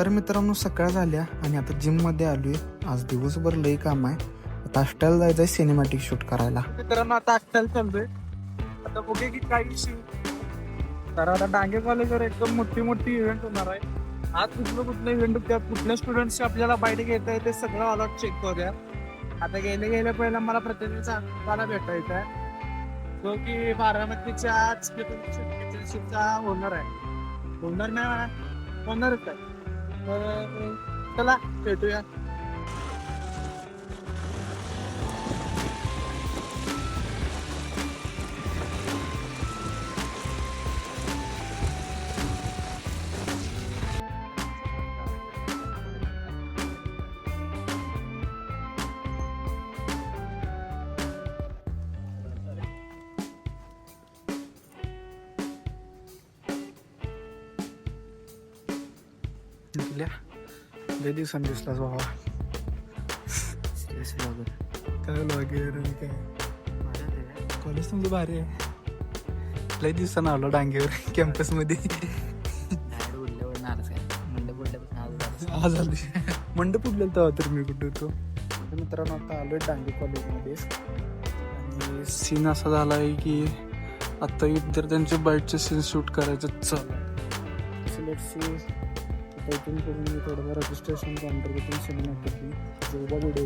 तर मित्रांनो सकाळ झाल्या आणि आता जिममध्ये आलोय. आज दिवसभर लई काम आहे. आता अष्टाला जायचंय सिनेमॅटिक शूट करायला. मित्रांनो आता अष्टाला चाललोय. आता बघूया की काय इश्यू. तर आता डांगे कॉलेजवर एकदम मोठी इव्हेंट होणार आहे. आज कुठलं इव्हेंट होत्या, कुठल्या स्टुडंट्सची आपल्याला बाईट घेता येते सगळं अलॉट चेक करूया. आता गेल्या पहिला मला प्रतिनिधीचा मला भेटायचा आहे जो की बारामतीच्या ओनर आहे. ओनर नाही म्हणा, ओनरच आहे. तर चला भेटूया. लय दिवसांनी दिसलास बाबा. काय लागेल काय कॉलेज तुमचं भारी आहे. लय दिवसानं आलो डांगेवर कॅम्पस मध्ये. आज आलो मंडप उडलेलं तेव्हा तर मी कुठे होतो. मित्रांनो आता आलोय डांगे कॉलेजमध्ये आणि सीन असा झाला आहे की आता विद्यार्थ्यांचे बाईटचे सीन शूट करायचं चालू आहे. इथून करून मी थोडंफार रजिस्ट्रेशन काउंटरमधून सिनेमा केली जेव्हा व्हिडिओ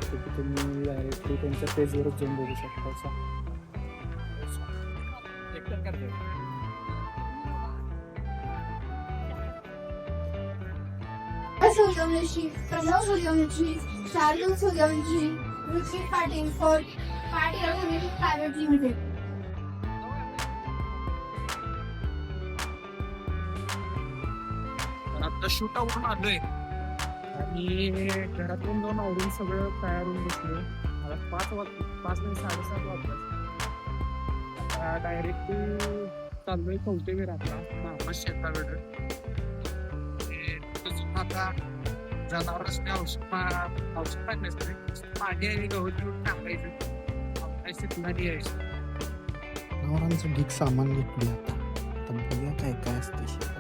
तर तुम्ही डायरेक्टली त्यांच्या पेजवरच जाऊन बघू शकता. आता शूट आवरून आलोय आणि घरातून जाऊन आवरून सगळं तयार होऊन बसलोय. मला 5 नाही 7:30 वाजता डायरेक्टली चाललोय कौटेवीर आता मामा शेताकडे. आता जनावरांनी औषध टाकण्यासाठी पाणी आणि गहू टाकायचं नाही यायचं. जनावरांचं ढीक सामान घेतली आता बघूया काय काय असते शेतात.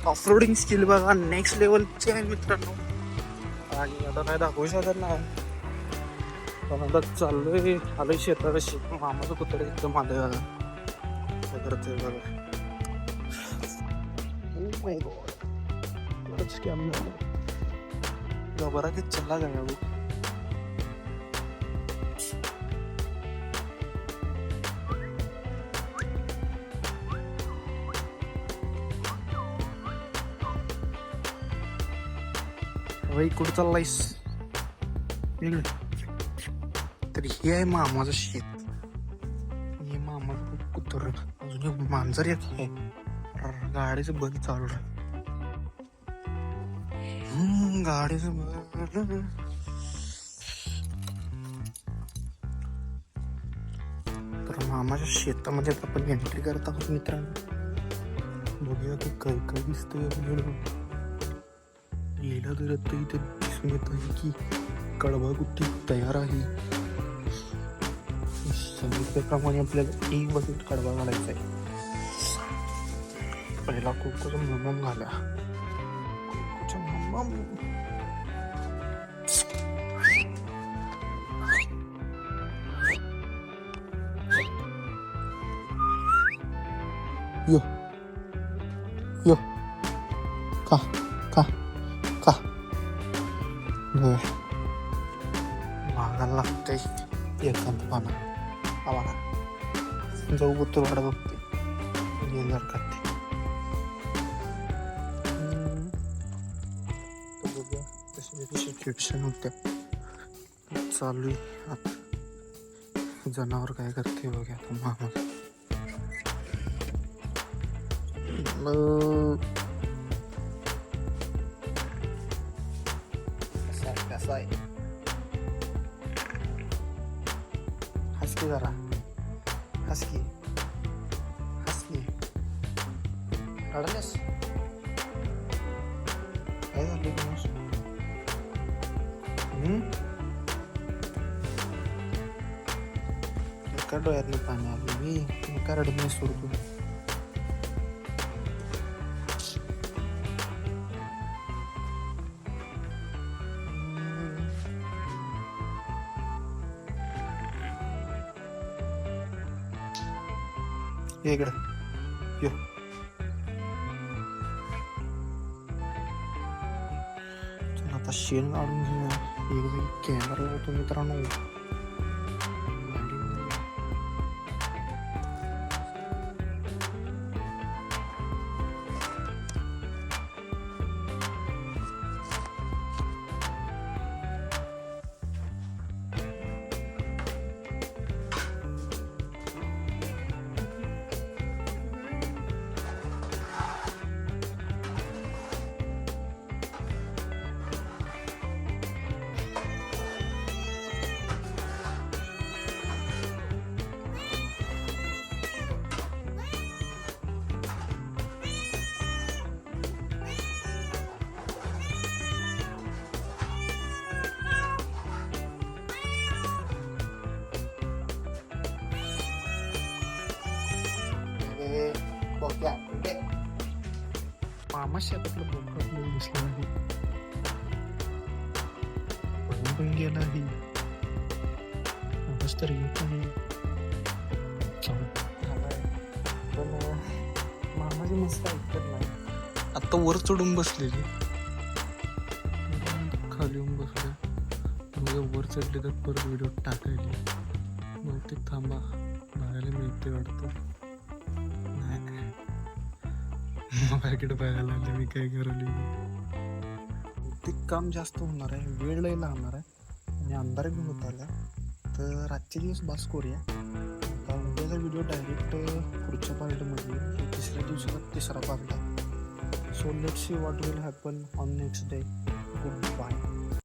ऑफरोडिंग स्किल बघा नेक्स्ट लेवलची आहे मित्रांनो. आणि आता काय दाखवू शकत नाही. पण आता चाललोय आलोय शेतापाशी. मामाचं कुत्रे एकदम आलंय बघा काय करतोय बघा. ओ माय गॉड स्कॅम झालं. घबरा की चला गया वो. भाई कुठं चाललायस वेगळं. तर हे आहे मामाचं शेत. हे मामाचं कुत्र. अजून एक मांजर एक आहे. गाडीचं बल चालू आहे. गाडीचं बल. तर मामाच्या शेतामध्ये आपण एंट्री करत आहोत मित्रांनो. बघूया की काय काय दिसतंय. गेला तर आता इथे दिसून येत आहे की कडबा गुत्ती तयार आहे. सांगितल्याप्रमाणे आपल्याला एक बकेट कडबा घालायचा आहे. पहिला कोकोचा ममम घाला. कोकोचा ममम. यो यो का का का मागायला लागतंय एखाद पाना. आम्हाला जाऊ बुत्तूर वाढ बघते गेंदार खाते. बघूया तशी सिच्युएशन होत्या चालू आहे. आता जनावर काय करते बघूया आता मामा. कसा आहे हसकी जरा हसकी रडलेस काय झालं डोळ्यातनं पाणी आलं मी काय रडत नाही सोडतो. इकडे यो चला आता शेण काढून घेऊया. एक कॅमेरा लावतो मित्रांनो. मामा शेतातलं बोकड दिसलं आहे. पळून पण गेला आहे. आवाज तर येत आहे. पण मामाची मस्त ऐकत नाही. आता वर चढून बसलेली खाली येऊन बसले. वर चढले तर परत व्हिडिओ टाकायली. मग ते थांबा बघायला मिळते वाटतं. मार्केट बघायला आले मी काय करवली. ते काम जास्त होणार आहे. वेळ लई लागणार आहे आणि अंधार बी होत आला. तर आजचे दिवस बस करूया. उद्याचा व्हिडिओ डायरेक्ट पुढच्या पार्टमध्ये तिसऱ्या दिवसाचा तिसरा पार्ट आहे. So let's see what will happen on next day. Good bye.